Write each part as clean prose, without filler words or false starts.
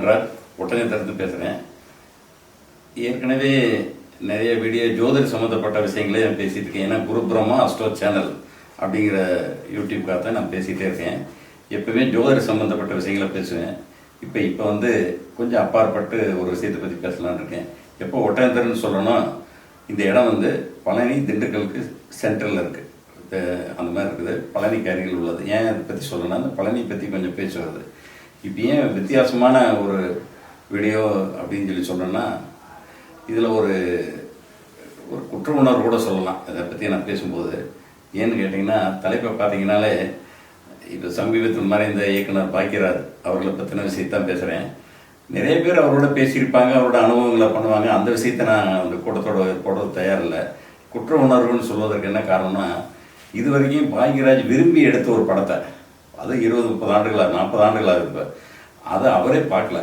தன்ராஜ் ஒட்டஞ்சத்திலிருந்து பேசுகிறேன். ஏற்கனவே நிறைய வீடியோ ஜோதிட சம்மந்தப்பட்ட விஷயங்களே நான் பேசிகிட்டு இருக்கேன். ஏன்னா குரு பிரம்மா அஸ்ட்ரோ சேனல் அப்படிங்கிற யூடியூப்காக தான் நான் பேசிகிட்டே இருக்கேன். எப்போவுமே ஜோதிட சம்மந்தப்பட்ட விஷயங்களை பேசுவேன். இப்போ வந்து கொஞ்சம் அப்பாற்பட்டு ஒரு விஷயத்தை பற்றி பேசலான்னு இருக்கேன். எப்போ ஒட்டஞ்சத்திரன்னு சொல்லணும், இந்த இடம் வந்து பழனி திண்டுக்கலுக்கு சென்ட்ரலில் இருக்குது. அந்த மாதிரி இருக்குது, பழனிக்கு அருகில் உள்ளது. ஏன் அதை பற்றி சொல்லணும்னா அந்த பழனி பற்றி கொஞ்சம் பேச்சு வருது. இப்போ ஏன் வித்தியாசமான ஒரு வீடியோ அப்படின்னு சொல்லி சொன்னோன்னா, இதில் ஒரு குற்ற உணர்வு கூட சொல்லலாம் இதை பற்றி நான் பேசும்போது. ஏன்னு கேட்டிங்கன்னா, தலைப்பை பார்த்தீங்கன்னாலே இப்போ சமீபத்தில் மறைந்த இயக்குனர் பாக்கியராஜ் அவர்களை பற்றின விஷயத்தான் பேசுகிறேன். நிறைய பேர் அவரோட பேசியிருப்பாங்க, அவரோட அனுபவங்களை பண்ணுவாங்க. அந்த விஷயத்தை நான் அந்த கூட்டத்தோட போடுறது தயாரில்லை. குற்ற உணர்வுன்னு சொல்வதற்கு என்ன காரணம்னா, இது வரைக்கும் பாக்கியராஜ் விரும்பி எடுத்த ஒரு படத்தை, அது 20-30 ஆண்டுகளாக 40 ஆண்டுகளாக இப்போ அதை அவரே பார்க்கல.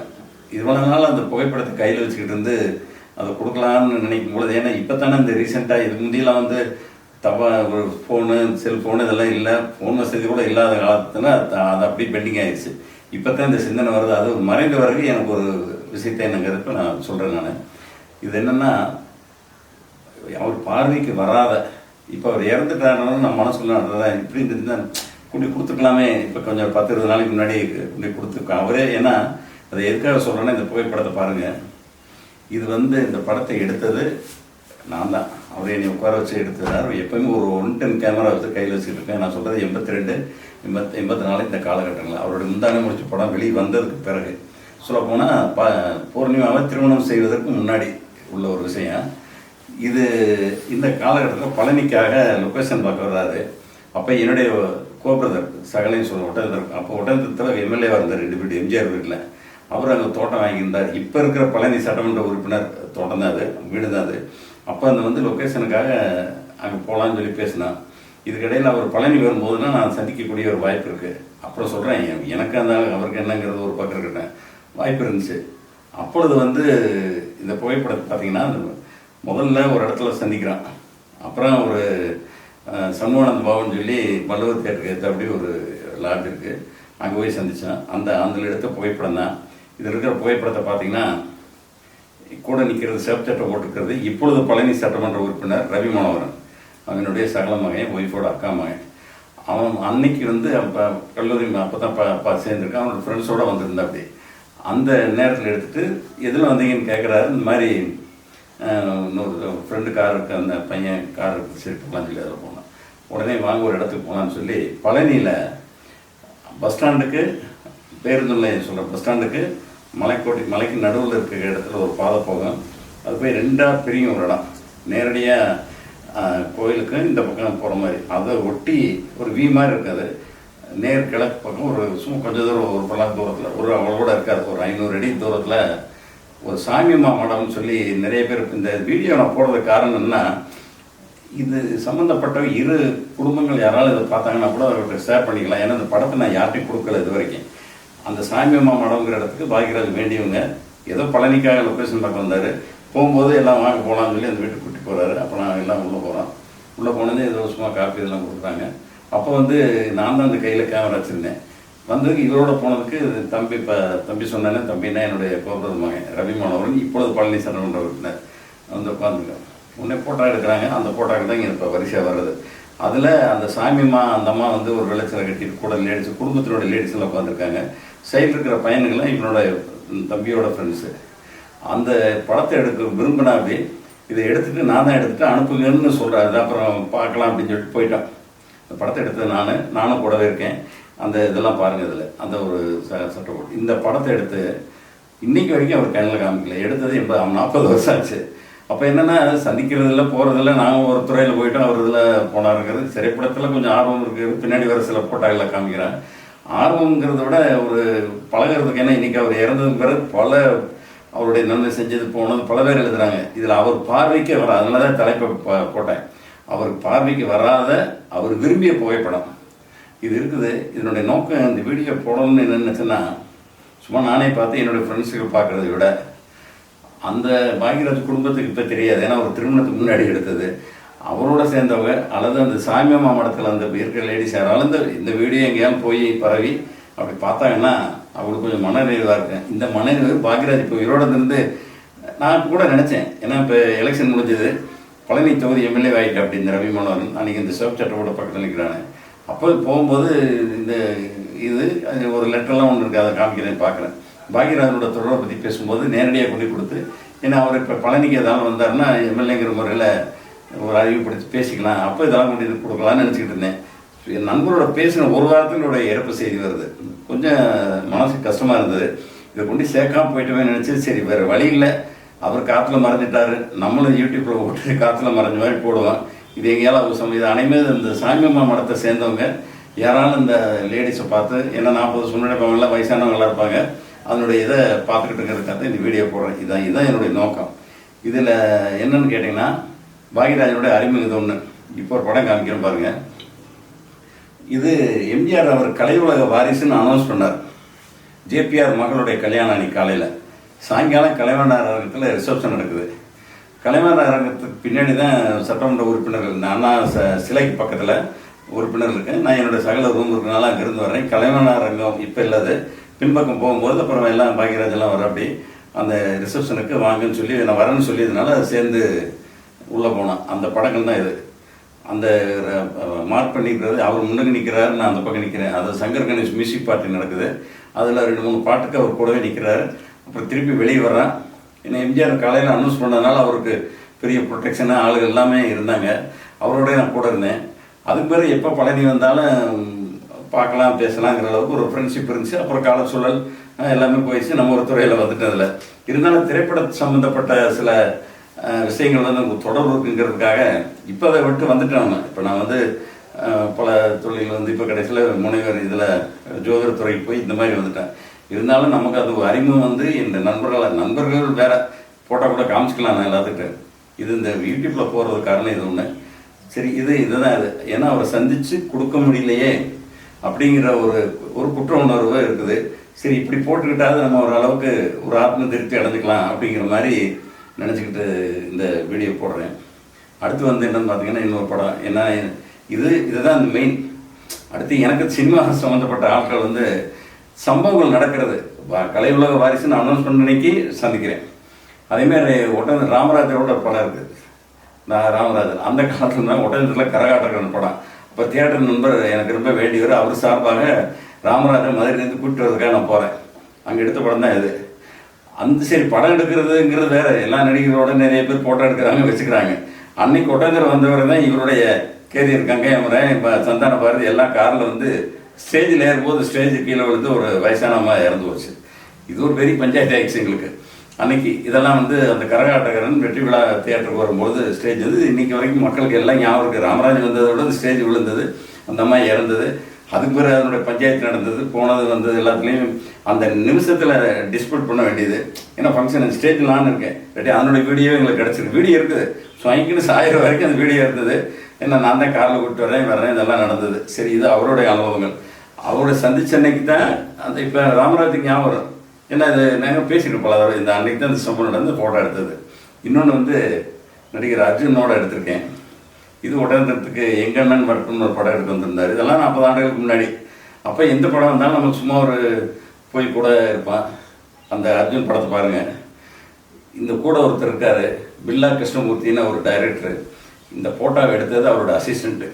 இவ்வளோ நாள் அந்த புகைப்படத்தை கையில் வச்சுக்கிட்டு இருந்து அதை கொடுக்கலான்னு நினைக்கும் பொழுது, ஏன்னா இப்போ தானே இந்த ரீசெண்டாக இதுக்கு முந்தியெல்லாம் வந்து ஒரு ஃபோனு செல்ஃபோனு இதெல்லாம் இல்லை, ஃபோன் வசதி கூட இல்லாத காலத்தில் அது அப்படி பெண்டிங் ஆகிடுச்சு. இப்போ தான் இந்த சிந்தனை வருது. அது மறைந்த வரைக்கும் எனக்கு ஒரு விஷயத்தை என்னங்கிறப்ப நான் சொல்கிறேன். நான் இது என்னென்னா, அவர் பார்வைக்கு வராத, இப்போ அவர் இறந்துட்டாருனாலும் நம்ம மனசுல நடந்ததான் இப்படி இருந்துருந்தா குடி கொடுத்துக்கலாமே, இப்போ கொஞ்சம் 10-20 நாளைக்கு முன்னாடி குடி கொடுத்துருக்கோம் அவரே. ஏன்னா அதை எதுக்காக சொல்கிறேன்னா, இந்த புகைப்படத்தை பாருங்கள். இது வந்து இந்த படத்தை எடுத்தது நான் தான். அவரை என்னை உட்கார வச்சு எடுத்துறாரு. எப்போயுமே ஒரு 110 கேமரா வச்சு கையில் வச்சுட்டு இருக்கேன். நான் சொல்கிறது 82-84 இந்த காலகட்டங்களில் அவரோட முந்தானே முடிச்ச படம் வெளியே வந்ததுக்கு பிறகு. சொல்லப்போனால் பூர்ணிமாவை திருமணம் செய்வதற்கு முன்னாடி உள்ள ஒரு விஷயம் இது. இந்த காலகட்டத்தில் பழனிக்காக லொக்கேஷன் பார்க்க வர்றாரு. அப்போ என்னுடைய கோபிரதர் சகலைன்னு சொல்லுவோம் ஒட்டந்தர். அப்போ ஒட்டந்தத்தில் எம்எல்ஏவாக இருந்தார் 2 வீடு எம்ஜிஆர் வீட்டில். அவர் அங்கே தோட்டம் வாங்கியிருந்தார். இப்போ இருக்கிற பழனி சட்டமன்ற உறுப்பினர் தோட்டம் தான் அது, வீடு தான் அது. அப்போ அந்த வந்து லொக்கேஷனுக்காக அங்கே போகலான்னு சொல்லி பேசினான். இதுக்கிடையில் அவர் பழனி வரும்போதுனா நான் சந்திக்கக்கூடிய ஒரு வாய்ப்பு இருக்குது. அப்புறம் சொல்கிறேன், எனக்கு அந்த அவருக்கு என்னங்கிறது ஒரு பக்கம் இருக்கட்டேன் வாய்ப்பு இருந்துச்சு. அப்பொழுது வந்து இந்த புகைப்படத்தை பார்த்தீங்கன்னா, முதல்ல ஒரு இடத்துல சந்திக்கிறான். அப்புறம் ஒரு சண்முகானந்த பவன் சொல்லி வள்ளுவர் தேட்டருக்கு எடுத்து அப்படி ஒரு லாட்ஜ் இருக்குது, அங்கே போய் சந்தித்தான். அதில் எடுத்த புகைப்படம் தான். இதில் இருக்கிற புகைப்படத்தை பார்த்தீங்கன்னா, கூட நிற்கிறது சேப் சட்டை போட்டுக்கிறது இப்பொழுது பழனி சட்டமன்ற உறுப்பினர் ரவி மனோகரன், அவனுடைய சகல மகன், ஒய்ஃபோட அக்கா மகன். அவன் அன்னைக்கு வந்து அப்போ கல்லூரி அப்போ தான் சேர்ந்துருக்கான். அவனோட ஃப்ரெண்ட்ஸோடு வந்திருந்தா. அப்படி அந்த நேரத்தில் எடுத்துகிட்டு எதில் வந்தீங்கன்னு கேட்குறாரு. இந்த மாதிரி இன்னொரு ஃப்ரெண்டு கார் இருக்குது, அந்த பையன் கார் இருக்குது, சரி போகலான்னு சொல்லி அதில் போனான். உடனே வாங்க ஒரு இடத்துக்கு போகலான்னு சொல்லி பழனியில் பஸ் ஸ்டாண்டுக்கு, பேருந்து நிலையம் சொல்கிற பஸ் ஸ்டாண்டுக்கு மலைக்கு நடுவில் இருக்கிற இடத்துல ஒரு பாதை போகும். அது போய் 2ஆக பிரியும் ஒரு இடம். நேரடியாக கோயிலுக்கு இந்த பக்கம் போகிற மாதிரி அதை ஒட்டி ஒரு வி மாதிரி இருக்காது. நேர் கிழக்கு பக்கம் ஒரு சும்மா கொஞ்சம் தூரம், ஒரு பல்லாக்கு தூரத்தில், ஒரு அவ்வளோ கூட இருக்காது, ஒரு 500 அடி தூரத்தில் ஒரு சாமியம்மா மடம்னு சொல்லி நிறைய பேர். இந்த வீடியோ நான் போடுறதுக்கு காரணம் என்ன, இது சம்மந்தப்பட்ட 2 குடும்பங்கள் யாராலும் இதை பார்த்தாங்கன்னா கூட அவர்கிட்ட ஷேர் பண்ணிக்கலாம். ஏன்னா இந்த படத்தை நான் யார்ட்டையும் கொடுக்கல இது வரைக்கும். அந்த சாமியம்மா மடம்ங்கிற இடத்துக்கு பாக்கியராஜ் வேண்டியவங்க ஏதோ பழனிக்காக லொக்கேஷன் பார்க்க வந்தார். போகும்போது எல்லாம் வாங்க போகலான்னு சொல்லி அந்த வீட்டுக்கு கூட்டி போகிறாரு. அப்போ நான் எல்லாம் உள்ளே போகிறோம். உள்ளே போனதே ஏதோ சும்மா காப்பி இதெல்லாம் கொடுக்குறாங்க. அப்போ வந்து நான் தான் அந்த கையில் கேமரா வச்சுருந்தேன். வந்ததுக்கு இவரோட போனதுக்கு தம்பி சொன்னானே, தம்பின்னா என்னுடைய கோபுரது மகன் ரவி மனோகரன், இப்பொழுது பழனி சட்டமன்ற உறுப்பினர் வந்து உட்காந்துருக்காங்க. உடனே ஃபோட்டோ எடுக்கிறாங்க. அந்த ஃபோட்டோக்கு தான் இங்கே இப்போ வரிசையாக வருது. அதில் அந்த சாமியம்மா அந்த அம்மா வந்து ஒரு வெள்ளச்சலை கட்டிட்டு கூட லேடிஸ், குடும்பத்தினோட லேடிஸ்லாம் உட்காந்துருக்காங்க. சைடில் இருக்கிற பையனுங்களாம் இவனோட தம்பியோட ஃப்ரெண்ட்ஸு. அந்த படத்தை எடுக்க விரும்பினாவே இதை எடுத்துகிட்டு நான் தான் எடுத்துகிட்டு அனுப்புங்கன்னு சொல்கிறாரு. அப்புறம் பார்க்கலாம் அப்படின்னு சொல்லிட்டு போயிட்டான். இந்த படத்தை எடுத்தது நானும் கூடவே இருக்கேன். அந்த இதெல்லாம் பாருங்கள். இதில் அந்த ஒரு சட்டை போட்டு இந்த படத்தை எடுத்து இன்றைக்கி வரைக்கும் அவர் கண்ணில் காமிக்கல. எடுத்தது 40 வருஷம் ஆச்சு. அப்போ என்னென்னா, சந்திக்கிறதில்ல போகிறதில்ல. நாங்கள் ஒரு துறையில் போயிட்டோம், அவர் இதில் போனாருங்கிறது. திரைப்படத்தில் கொஞ்சம் ஆர்வம் இருக்குது. பின்னாடி வர சில போட்டாக்களை காமிக்கிறேன். ஆர்வங்கிறத விட ஒரு பழகிறதுக்கு. ஏன்னா இன்றைக்கி அவர் இறந்ததுக்கு பிறகு பல அவருடைய நன்மை செஞ்சது போனது பல பேர் எழுதுகிறாங்க. இதில் அவர் பார்வைக்கே வர, அதனால தான் தலைப்பை போட்டேன். அவர் பார்வைக்கு வராத அவர் விரும்பிய புகைப்படம் இது இருக்குது. இதனுடைய நோக்கம் இந்த வீடியோ போடணும்னு என்ன நினச்சேன்னா, சும்மா நானே பார்த்து என்னுடைய ஃப்ரெண்ட்ஸுக்கு பார்க்குறத விட அந்த பாக்கியராஜ் குடும்பத்துக்கு இப்போ தெரியாது. ஏன்னா ஒரு திருமணத்துக்கு முன்னாடி எடுத்தது. அவரோட சேர்ந்தவங்க அல்லது அந்த சாமியம்மா மடத்தில் அந்த இருக்கிற லேடிஸ் யாராலும் இந்த வீடியோ எங்கேயாலும் போய் பரவி அப்படி பார்த்தாங்கன்னா அவங்களுக்கு கொஞ்சம் மனநிறைவாக இருக்கேன். இந்த மனநிறைவு பாக்யராஜ் இப்போ உயிரோட இருந்து நான் கூட நினச்சேன். ஏன்னா இப்போ எலெக்ஷன் முடிஞ்சது, பழனி தொகுதி எம்எல்ஏ ஆகிட்டு அப்படி இந்த ரவி மனோகரன் அன்றைக்கி இந்த சிவப்பு சட்டோட பக்கத்தில் நிற்கிறானே. அப்போ போகும்போது இந்த அது ஒரு லெட்டர்லாம் ஒன்று இருக்குது, அதை காமிக்கிறேன் பார்க்குறேன். பாக்யராஜனோட தொடரை பற்றி பேசும்போது நேரடியாக கொண்டு கொடுத்து, ஏன்னா அவர் இப்போ பழனிக்கு எதாவது வந்தாருன்னா எம்எல்ஏங்கிற முறையில் ஒரு அறிவுப்படுத்தி பேசிக்கலாம், அப்போ இதெல்லாம் கொண்டு கொடுக்கலான்னு நினச்சிக்கிட்டு இருந்தேன். என் நண்பரோட பேசின ஒரு வாரத்தினோட இறப்பு செய்தி வருது. கொஞ்சம் மனசுக்கு கஷ்டமாக இருந்தது. இதை கொண்டு சேர்க்காம போயிட்டுமே நினச்சி, சரி வேறு வழி இல்லை, அவர் காற்றுல மறைஞ்சிட்டாரு, நம்மளும் யூடியூப்பில் போட்டு காற்றுல மறைஞ்ச மாதிரி போடுவோம். இது எங்கேயாலும் அவர் இது அனைமே இந்த சாமியம்மா மடத்தை சேர்ந்தவங்க யாராலும் இந்த லேடிஸை பார்த்து, ஏன்னா 40 சுண்ணடைப்பவங்களாம் வயசானவங்களாம் இருப்பாங்க, அதனுடைய இதை பார்த்துக்கிட்டு இருக்கிறதுக்காக இந்த வீடியோ போடுறேன். இதுதான் என்னுடைய நோக்கம். இதில் என்னன்னு கேட்டிங்கன்னா, பாக்யராஜனுடைய அறிமுகம் இது ஒன்று. இப்போ ஒரு படம் காமிக்கிறேன் பாருங்கள். இது எம்ஜிஆர் அவர் கலை உலக வாரிசுன்னு அனௌன்ஸ் பண்ணார். ஜேபிஆர் மகளுடைய கல்யாணம் அன்னைக்கு காலையில், சாயங்காலம் கலைவாணர் அரங்கத்தில் ரிசப்ஷன் நடக்குது. கலைவாணர் அரங்கத்துக்கு பின்னாடி தான் சட்டமன்ற உறுப்பினர்கள், நான் சிலைக்கு பக்கத்தில் உறுப்பினர் இருக்கேன். நான் என்னோடய சகல ரூம் இருக்கிறனால அங்கேருந்து வரேன். கலைவாணர் அரங்கம் இப்போ இல்லாது, பின்பக்கம் போகும்போது அப்புறம் எல்லாம் பாக்யராஜெல்லாம் வர அப்படி அந்த ரிசப்ஷனுக்கு வாங்கன்னு சொல்லி நான் வரேன்னு சொல்லியதுனால சேர்ந்து உள்ளே போனோம். அந்த படங்கள் தான் இது. அந்த மார்க் பண்ணிக்கிறது, அவர் முன்னுக்கு நிற்கிறாரு, நான் அந்த பக்கம் நிற்கிறேன். அது சங்கர் கணேஷ் மியூசிக் பார்ட்டி நடக்குது. அதில் 2-3 பாட்டுக்கு அவர் கூடவே நிற்கிறாரு. அப்புறம் திருப்பி வெளியே வர்றான். ஏன்னா எம்ஜிஆர் காலையில் அனௌன்ஸ் பண்ணதுனால அவருக்கு பெரிய ப்ரொடெக்ஷனாக ஆளுகள் எல்லாமே இருந்தாங்க. அவரோடய நான் கூட இருந்தேன். அதுக்கு பிறகு எப்போ பழனி வந்தாலும் பார்க்கலாம் பேசலாங்கிற அளவுக்கு ஒரு ஃப்ரெண்ட்ஷிப் இருந்துச்சு. அப்புறம் கால சூழல் எல்லாமே போயிடுச்சு. நம்ம ஒரு துறையில் வந்துட்டதில்ல. இருந்தாலும் திரைப்பட சம்மந்தப்பட்ட சில விஷயங்கள் வந்து நமக்கு தொடர்பு இருக்குங்கிறதுக்காக இப்போ அதை விட்டு வந்துட்டேன். இப்போ நான் வந்து பல தொழில்கள் வந்து இப்போ கடைசியில் முனைவர் இதில் ஜோதிடத்துறைக்கு போய் இந்த மாதிரி வந்துட்டேன். இருந்தாலும் நமக்கு அது அறிமுகம் வந்து இந்த நண்பர்கள் வேறு போட்டால் கூட காமிச்சிக்கலாம் நான் எல்லாத்துக்கிட்ட. இது இந்த யூடியூப்பில் போகிறது காரணம் இது ஒன்று. சரி, இதுதான் இது. ஏன்னா அவரை சந்தித்து கொடுக்க முடியலையே அப்படிங்கிற ஒரு குற்ற உணர்வு இருக்குது. சரி, இப்படி போட்டுக்கிட்டாவது நம்ம ஓரளவுக்கு ஒரு ஆத்ம திருப்தி அடைஞ்சிக்கலாம் அப்படிங்கிற மாதிரி நினச்சிக்கிட்டு இந்த வீடியோ போடுறேன். அடுத்து வந்து என்னென்னு பார்த்தீங்கன்னா, இன்னொரு படம். ஏன்னா இதுதான் இந்த மெயின். அடுத்து எனக்கு சினிமா சம்மந்தப்பட்ட ஆட்கள் வந்து சம்பவங்கள் நடக்கிறது, கலை உலக வாரிசுன்னு அனௌன்ஸ் பண்ண அன்னைக்கு சந்திக்கிறேன். அதேமாதிரி ராமராஜரோட படம் இருக்குது. நான் ராமராஜன் அந்த காலத்தில் தான் ஒட்டஞ்சத்தில் கரகாட்டக்காரன் படம். அப்போ தியேட்டர் நண்பர் எனக்கு ரொம்ப வேண்டியவர். அவர் சார்பாக ராமராஜன் மதுரையிலேருந்து கூப்பிட்டு வரதுக்காக நான் போகிறேன். அங்கே எடுத்த படம் தான் இது. அந்த சரி, படம் எடுக்கிறதுங்கிறது வேறு. எல்லா நடிகர்களோட நிறைய பேர் ஃபோட்டோ எடுக்கிறாங்க, வச்சுக்கிறாங்க. அன்னைக்கு ஒட்டஞ்சர் வந்தவர் தான் இவருடைய கேரியர் கங்கையமரை, இப்போ சந்தான பாரதி எல்லாம் காரில் வந்து ஸ்டேஜில் ஏறும்போது ஸ்டேஜு கீழே விழுந்து ஒரு வயசானம்மா இறந்து போச்சு. இது ஒரு பெரிய பஞ்சாயத்து ஆயிடுச்சு எங்களுக்கு அன்னைக்கு. இதெல்லாம் வந்து அந்த கரகாட்டக்காரன் வெற்றி விழா தியேட்டருக்கு வரும்போது ஸ்டேஜ் வந்து இன்றைக்கி வரைக்கும் மக்களுக்கு எல்லாம் ஞாபகம் இருக்குது. ராமராஜன் வந்ததோட அந்த ஸ்டேஜ் விழுந்தது, அந்த அம்மா இறந்தது, அதுக்கு பிறகு அதனுடைய பஞ்சாயத்து நடந்தது, போனது வந்தது, எல்லாத்துலேயும் அந்த நிமிஷத்தில் டிஸ்பியூட் பண்ண வேண்டியது. ஏன்னா ஃபங்க்ஷன் ஸ்டேஜில் நான் இருக்கேன் ரெடி, அதனுடைய வீடியோ எங்களுக்கு கிடச்சிருக்கு. வீடியோ இருக்குது, ஸ்வைக்குன்னு சாயிற வரைக்கும் அந்த வீடியோ இருந்தது. ஏன்னா நான் தான் காரில் கூப்பிட்டு வரேன், இதெல்லாம் நடந்தது. சரி, இது அவருடைய அனுபவங்கள். அவரை சந்திச்ச அன்னைக்கு தான் அந்த இப்போ ராமராஜுக்கு ஞாபகம் வரும். ஏன்னா இது நாங்கள் பேசிட்டு போல இந்த அன்னைக்கு தான் இந்த சம்பவம் நடந்து ஃபோட்டோ எடுத்தது. இன்னொன்று வந்து நடிகர் அர்ஜுனோட எடுத்திருக்கேன். இது உடனத்துக்கு எங்கள் அண்ணன் மட்டும்னு ஒரு படம் எடுத்து வந்திருந்தார். இதெல்லாம் 40 ஆண்டுகளுக்கு முன்னாடி. அப்போ எந்த படம் வந்தாலும் நமக்கு சும்மா ஒரு போய் கூட இருப்பான். அந்த அர்ஜுன் படத்தை பாருங்கள். இந்த கூட ஒருத்தர் இருக்கார், பில்லா கிருஷ்ணமூர்த்தின்னு ஒரு டைரக்டர். இந்த ஃபோட்டோவை எடுத்தது அவரோட அசிஸ்டண்ட்டு.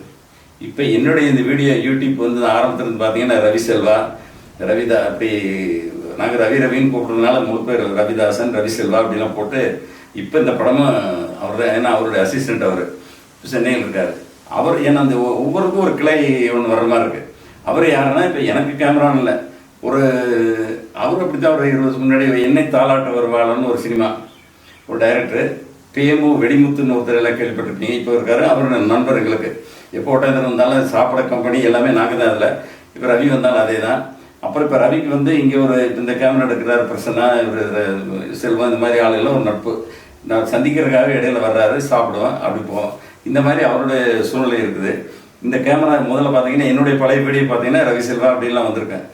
இப்போ என்னுடைய இந்த வீடியோ யூடியூப் வந்து ஆரம்பத்துலேருந்து பார்த்தீங்கன்னா ரவி செல்வா, ரவிதா, அப்படி நாங்கள் ரவின்னு கூப்பிட்றதுனால முழு பேர் ரவிதாசன், ரவி செல்வா அப்படிலாம் போட்டு இப்போ இந்த படமும் அவர் தான். ஏன்னா அவருடைய அசிஸ்டண்ட் அவர் சென்னையில் இருக்கார். அவர் ஏன்னா அந்த ஒவ்வொருக்கும் ஒரு கிளை ஒன்று வர மாதிரி இருக்குது. அவர் யாருன்னா இப்போ எனக்கு கேமரான்னு இல்லை, அவர் அப்படி தான் ஒரு 20 வருஷம் முன்னாடி என்னை தாளாட்ட வருவாளன்னு ஒரு சினிமா ஒரு டைரக்டர் பிஎம்ஓ வெடிமுத்துன்னு ஒருத்தர் எல்லாம் கேள்விப்பட்டிருப்பீங்க. இப்போ இருக்காரு, அவர் நண்பர் எங்களுக்கு. எப்போ ஒட்டாந்தரம் வந்தாலும் சாப்பிட கம்பெனி எல்லாமே நாங்கள் தான் அதில். இப்போ ரவி வந்தாலும் அதே தான். அப்புறம் இப்போ ரவிக்கு வந்து இங்கே ஒரு இந்த கேமரா எடுக்கிறார் பிரசன்னா, இவர் செல்வம், இந்த மாதிரி ஆளுகள்லாம் ஒரு நட்பு. நான் சந்திக்கிறதுக்காக இடையில வர்றாரு, சாப்பிடுவேன், அப்படி போவோம். இந்த மாதிரி அவருடைய சூழ்நிலை இருக்குது. இந்த கேமரா முதல்ல பார்த்தீங்கன்னா என்னுடைய பழைய வீடியோ பார்த்தீங்கன்னா ரவி செல்வா அப்படின்லாம் வந்திருக்கேன்.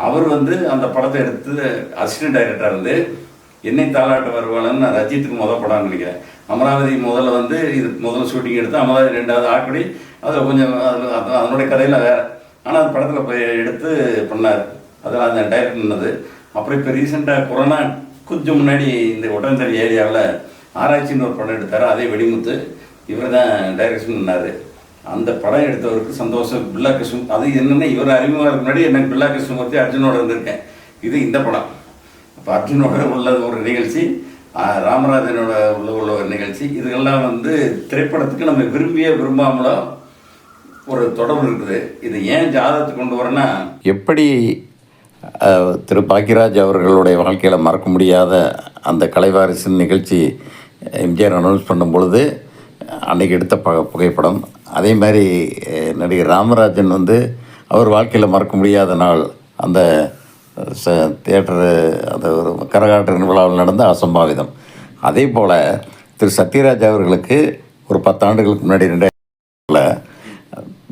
அவர் வந்து அந்த படத்தை எடுத்து அசிஸ்டன்ட் டைரக்டராக இருந்து என்னை தாளாட்ட வருவாளன்னு நான் ரஜித்துக்கு முதல் படம் நினைக்கிறேன். அமராவதி முதல்ல வந்து இது முதல்ல ஷூட்டிங் எடுத்து அமராவதி 2வது ஆக்கடி அதில் கொஞ்சம் அதனுடைய கதையில் வேறு. ஆனால் அந்த படத்தில் போய் எடுத்து பண்ணார். அதில் அந்த டைரக்ட் பண்ணது. அப்புறம் இப்போ ரீசெண்டாக கொரோனா கொஞ்சம் முன்னாடி இந்த ஒட்டந்தரி ஏரியாவில் ஆராய்ச்சின்னு ஒரு படம் எடுத்தார். அதே வெடிமுத்து இவர் தான் டைரக்ஷன் பண்ணார். அந்த படம் எடுத்தவருக்கு சந்தோஷம். பில்லா கிருஷ்ணன் அது என்னென்னா இவர் அறிமுகம் முன்னாடி எனக்கு பில்லா கிருஷ்ணமூர்த்தி அர்ஜுனோட இருந்திருக்கேன். இது இந்த படம். இப்போ அர்ஜுனோட உள்ள ஒரு நிகழ்ச்சி, ராமராஜனோட உள்ள ஒரு நிகழ்ச்சி. இதுகெல்லாம் வந்து திரைப்படத்துக்கு நம்ம விரும்பாமலோ ஒரு தொடர்பு இருக்குது. இது ஏன் ஜாதகத்துக்கு கொண்டு வரேன்னா, எப்படி திரு பாக்கியராஜ் அவர்களுடைய வாழ்க்கையில் மறக்க முடியாத அந்த கலைவாரிசு நிகழ்ச்சி எம்ஜிஆர் அனௌன்ஸ் பண்ணும் பொழுது அன்றைக்கி எடுத்த புகைப்படம். அதே மாதிரி நடிகர் ராமராஜன் வந்து அவர் வாழ்க்கையில் மறக்க முடியாத நாள் அந்த தியேட்டரு அந்த ஒரு கரகாட்ட விழாவில் நடந்த அசம்பாவிதம். அதே போல் திரு சத்யராஜ் அவர்களுக்கு ஒரு 10 ஆண்டுகளுக்கு முன்னாடி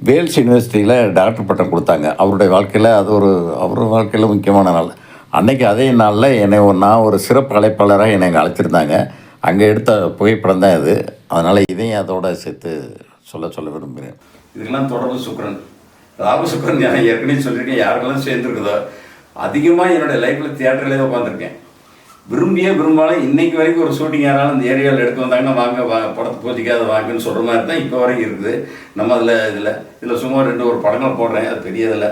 வேல்ஸ் யூனிவர்சிட்டியில் டாக்டர் பட்டம் கொடுத்தாங்க. அவருடைய வாழ்க்கையில் அது அவர் வாழ்க்கையில் முக்கியமான நாள். அன்றைக்கி அதே நாளில் நான் ஒரு சிறப்பு அழைப்பாளராக என்னை அங்கே அழைச்சிருந்தாங்க. அங்கே எடுத்த புகைப்படம் தான் இது. அதனால் இதையும் அதோடு சேர்த்து சொல்ல விரும்புகிறேன். இதுக்கெல்லாம் தொடர்பு சுக்கரன், ராமசுக்கரன். நான் ஏற்கனவே சொல்லியிருக்கேன், யாருக்கெல்லாம் சேர்ந்துருக்குதோ அதிகமாக என்னுடைய லைஃப்பில் தியேட்டர்லேயே உட்காந்துருக்கேன். விரும்பாலும் இன்றைக்கு வரைக்கும் ஒரு ஷூட்டிங் யாராலும் இந்த ஏரியாவில் எடுக்க வந்தாங்கன்னா வாங்க படத்தை பூஜிக்காத வாங்கன்னு சொல்கிற மாதிரி தான் இப்போ வரைக்கும் இருக்குது. நம்ம இதில் சும்மா 2 ஒரு படங்கள் போடுறேன், அது பெரியதில்லை.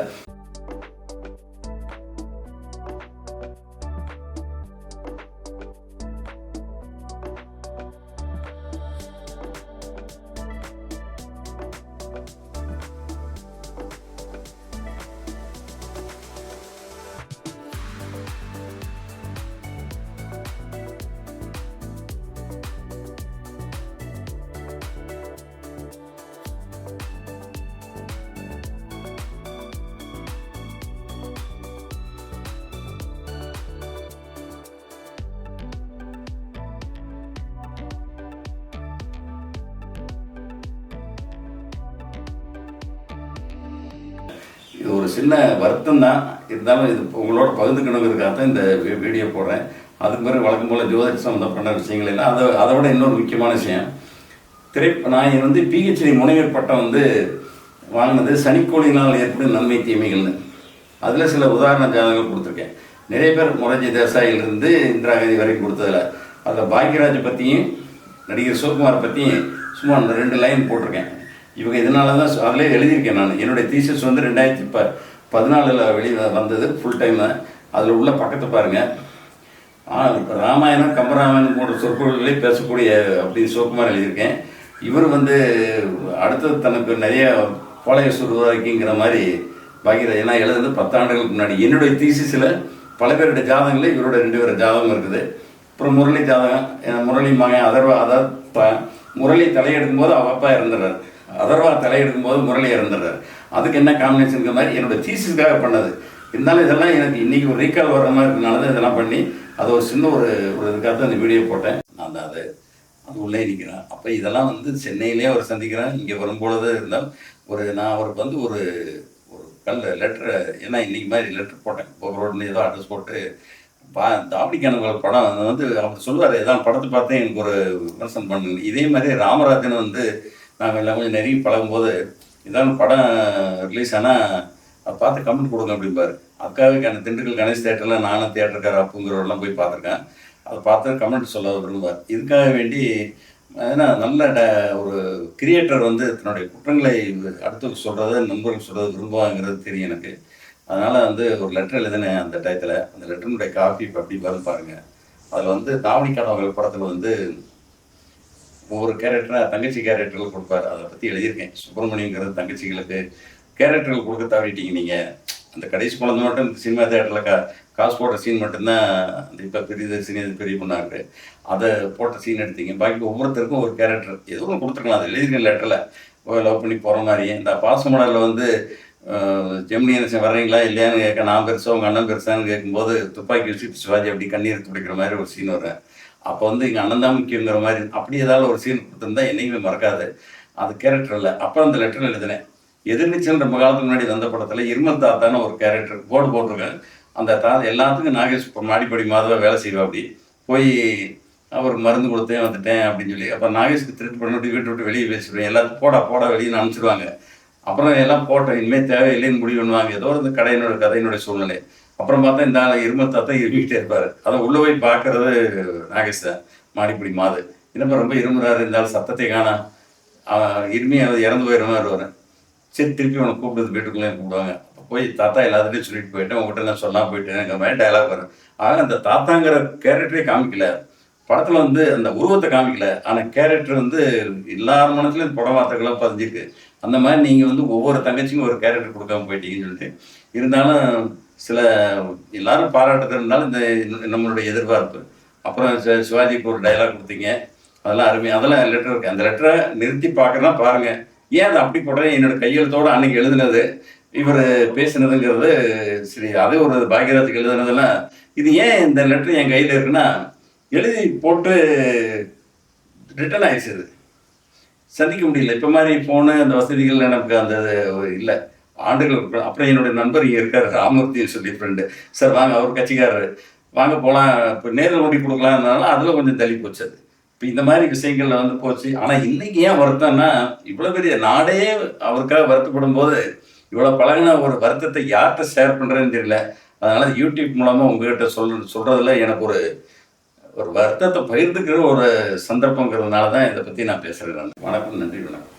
இது ஒரு சின்ன வருத்தம் தான், இருந்தாலும் இது உங்களோட பகிர்ந்துக்கணுங்கிறதுக்காக தான் இந்த வீடியோ போடுறேன். அதுக்கு பிறகு வழக்கம் போல் ஜோதிட சம்மந்தப்பட்ட விஷயங்கள் எல்லாம் அதை விட இன்னொரு முக்கியமான விஷயம், நான் வந்து பிஹெச்டி முனைவர் பட்டம் வந்து வாங்கினது சனிக்கோளினால் ஏற்படும் நன்மை தீமைகள்னு. அதில் சில உதாரண ஜாதகங்கள் கொடுத்துருக்கேன். நிறைய பேர் மொரார்ஜி தேசாயிலிருந்து இந்திரா காந்தி வரைக்கும் கொடுத்ததில் அதில் பாக்யராஜை பற்றியும் நடிகர் சிவகுமாரை பற்றியும் சும்மா 2 லைன் போட்டிருக்கேன். இவங்க இதனால தான் அதிலே எழுதியிருக்கேன். நான் என்னுடைய தீசஸ் வந்து 2014 வந்தது ஃபுல் டைம். அதில் உள்ள பக்கத்தை பாருங்கள். ராமாயணம் கம்பராமாயணம் போன்ற சொற்கொள்களே பேசக்கூடிய அப்படின்னு சிவகுமார் எழுதியிருக்கேன். இவர் வந்து அடுத்தது தனக்கு நிறைய பாளைய உருவாக்கிங்கிற மாதிரி பாக்யராஜ் ஏன்னா எழுதுறது 10 ஆண்டுகளுக்கு முன்னாடி. என்னுடைய தீசிஸில் பல பேருடைய ஜாதகங்களே இவரோட 2 பேர் ஜாதகம் இருக்குது. அப்புறம் முரளி ஜாதகம், முரளி மகன் அதர்வா, அதாவது முரளி தலையெடுக்கும் போது அவ அப்பா இறந்துடுறார், அதர்வா தலையெடுக்கும் போது முரளி இறந்துடுறார். அதுக்கு என்ன காம்பினேஷனுங்கிற மாதிரி என்னோடய தீசிஸ்க்காக பண்ணது. இருந்தாலும் இதெல்லாம் எனக்கு இன்றைக்கி ஒரு ரீகால் வர்ற மாதிரி இருக்கனால தான் இதெல்லாம் பண்ணி அது ஒரு சின்ன ஒரு இதுக்காக தான் இந்த வீடியோ போட்டேன். நான் தான் அது உள்ளே நிற்கிறேன். அப்போ இதெல்லாம் வந்து சென்னையிலே அவர் சந்திக்கிறேன். இங்கே வரும்பொழுது இருந்தால் நான் அவருக்கு வந்து ஒரு லெட்டரு, ஏன்னா இன்றைக்கி மாதிரி லெட்டர் போட்டேன் ரோடுன்னு ஏதோ அட்ரஸ் போட்டு தாவடி கணவர்கள் படம் வந்து அவர் சொல்லுவார், ஏதாவது படத்தை பார்த்து எனக்கு ஒரு விமர்சனம் பண்ணுங்க. இதே மாதிரி ராமராஜன் வந்து நாங்கள் எல்லாம் கொஞ்சம் நெருங்கி பழகும்போது இதான் படம் ரிலீஸ் ஆனால் அதை பார்த்து கமெண்ட் கொடுங்க அப்படிம்பாரு. அதுக்காக திண்டுக்கல் கணேஷ் தேட்டரில் நானும் தேட்டருக்கார அப்புங்கிறவரெல்லாம் போய் பார்த்துருக்கேன். அதை பார்த்து கமெண்ட் சொல்ல விரும்புவார். இதுக்காக வேண்டி ஏன்னா நல்ல ஒரு கிரியேட்டர் வந்து தன்னுடைய குற்றங்களை அடுத்து சொல்கிறத நண்பர்கள் சொல்கிறது விரும்புவாங்கிறது தெரியும் எனக்கு. அதனால் வந்து ஒரு லெட்டர் எழுதினேன் அந்த டயத்தில். அந்த லெட்டருடைய காப்பி இப்போ அப்படி வரும் பாருங்கள். அதில் வந்து தாவணி கனவுகள் படத்தில் வந்து ஒவ்வொரு கேரக்டராக தங்கச்சி கேரக்டர்கள் கொடுப்பார். அதை பற்றி எழுதியிருக்கேன். சுப்பிரமணியங்கிறது தங்கச்சிகளுக்கு கேரக்டர்கள் கொடுக்க தவறிட்டீங்க நீங்கள். அந்த கடைசி குழந்தை மட்டும் சினிமா தேட்டரில் காசு போட்ட சீன் மட்டும்தான் அந்த இப்போ பெரிய பொண்ணாக்கு அதை போட்ட சீன் எடுத்தீங்க. பாக்கி ஒவ்வொருத்தருக்கும் ஒரு கேரக்டர் எதுவும் கொடுத்துருக்கலாம். அதை எழுதியிருக்கேன் லெட்டரில் லவ் பண்ணி போகிற மாதிரியே. இந்த பாசமலரில் வந்து ஜெமினி வர்றீங்களா இல்லையான்னு கேட்க, நான் பெருசாக உங்கள் அண்ணன் பெருசான்னு கேட்கும்போது துப்பாக்கி வச்சு சிவாஜி அப்படி கண்ணீர் துடிக்கிற மாதிரி ஒரு சீன் வர்றேன். அப்போ வந்து எங்கள் அண்ணன் தான் முக்கியங்கிற மாதிரி அப்படி ஏதாவது ஒரு சீன் கொடுத்துருந்தா என்னைக்குமே மறக்காது. அது கேரக்டர் இல்லை. அப்புறம் அந்த லெட்டரில் எழுதினேன். எதிர்நீச்சல் ரொம்ப காலத்துக்கு முன்னாடி வந்த படத்தில் இருமல் தாத்தான ஒரு கேரக்டர் போர்டு போட்டிருக்கேன். அந்த எல்லாத்துக்கும் நாகேஷ் மாடிப்படி மாதவா வேலை செய்வா. அப்படி போய் அவருக்கு மருந்து கொடுத்தேன் வந்துட்டேன் அப்படின்னு சொல்லி அப்போ நாகேஷ்க்கு திருட்டு பண்ணிவிட்டு வீட்டை விட்டு வெளியே பேசிடுவேன். எல்லாத்துக்கும் போடா வெளியே அனுப்பிச்சிடுவாங்க. அப்புறம் எல்லாம் போட்டோம், இனிமேல் தேவையில்லைன்னு முடிவு பண்ணுவாங்க. ஏதோ இந்த கதையினுடைய சூழ்நிலை. அப்புறம் பார்த்தா இந்த ஆள் இருமத்தாத்தா இருமிக்கிட்டே இருப்பார். அதை உள்ளே போய் பார்க்கறது நாகேஷ் தான், மாடிப்படி மாது. என்னப்பா ரொம்ப இருமுறாரு, இந்த ஆள் சத்தத்தை காணோம், இருமி அவர் இறந்து போயிடுற மாதிரி வருவேன். சரி திருப்பி உனக்கு கூப்பிடுறது வீட்டுக்குள்ளே கூப்பிடுவாங்க. அப்போ போய் தாத்தா எல்லாத்துட்டையும் சொல்லிட்டு போயிட்டேன், உங்கள்கிட்ட நான் சொல்லாமல் போயிட்டேன், எங்கள் மாதிரி டைலாக் வரும். ஆக அந்த தாத்தாங்கிற கேரக்டரே காமிக்கல படத்தில், வந்து அந்த உருவத்தை காமிக்கல. ஆனால் கேரக்டர் வந்து எல்லார் மனசுலையும் பட வார்த்தைகளாக பதிஞ்சிருக்கு. அந்த மாதிரி நீங்கள் வந்து ஒவ்வொரு தங்கச்சிக்கும் ஒரு கேரக்டர் கொடுக்காம போயிட்டீங்கன்னு சொல்லிட்டு, இருந்தாலும் சில எல்லாரும் பாராட்டுறதுனால இந்த நம்மளுடைய எதிர்பார்ப்பு. அப்புறம் சிவாஜிக்கு ஒரு டைலாக் கொடுத்தீங்க, அதெல்லாம் அருமை. அதெல்லாம் லெட்டர் இருக்குது. அந்த லெட்டரை நிறுத்தி பார்க்கலாம் பாருங்கள். ஏன் அது அப்படி போடுறேன், என்னோட கையெழுத்தோடு அன்னைக்கு எழுதுனது இவர் பேசுனதுங்கிறது சரி. அதே ஒரு பாக்யராஜுக்கு எழுதுனதெல்லாம், இது ஏன் இந்த லெட்டர் என் கையில் இருக்குன்னா, எழுதி போட்டு ரிட்டர்ன் ஆயிடுச்சு. அது சந்திக்க முடியல. இப்போ மாதிரி ஃபோனு அந்த வசதிகள் எனக்கு அந்த இல்லை. ஆண்டுகள் அப்புறம் என்னுடைய நண்பர் இங்கே இருக்கார், ராமூர்த்தின்னு சொல்லி ஃப்ரெண்டு. சார் வாங்க, அவர் கட்சிக்காரர், வாங்க போகலாம், இப்போ நேரில் ஓடி கொடுக்கலாம்னால அதில் கொஞ்சம் தள்ளி போச்சு. அது இப்போ இந்த மாதிரி விஷயங்கள்ல வந்து போச்சு. ஆனால் இன்னைக்கு ஏன் வருத்தம்னா, இவ்வளோ பெரிய நாடே அவருக்காக வருத்தப்படும் போது இவ்வளோ பழகின ஒரு வருத்தத்தை யார்கிட்ட ஷேர் பண்ணுறேன்னு தெரியல. அதனால் யூடியூப் மூலமாக உங்ககிட்ட சொல்கிறதுல எனக்கு ஒரு வருத்தத்தை பகிர்ந்துக்கிற ஒரு சந்தர்ப்பங்கிறதுனால தான் இதை பற்றி நான் பேசுகிறேன். வணக்கம், நன்றி, வணக்கம்.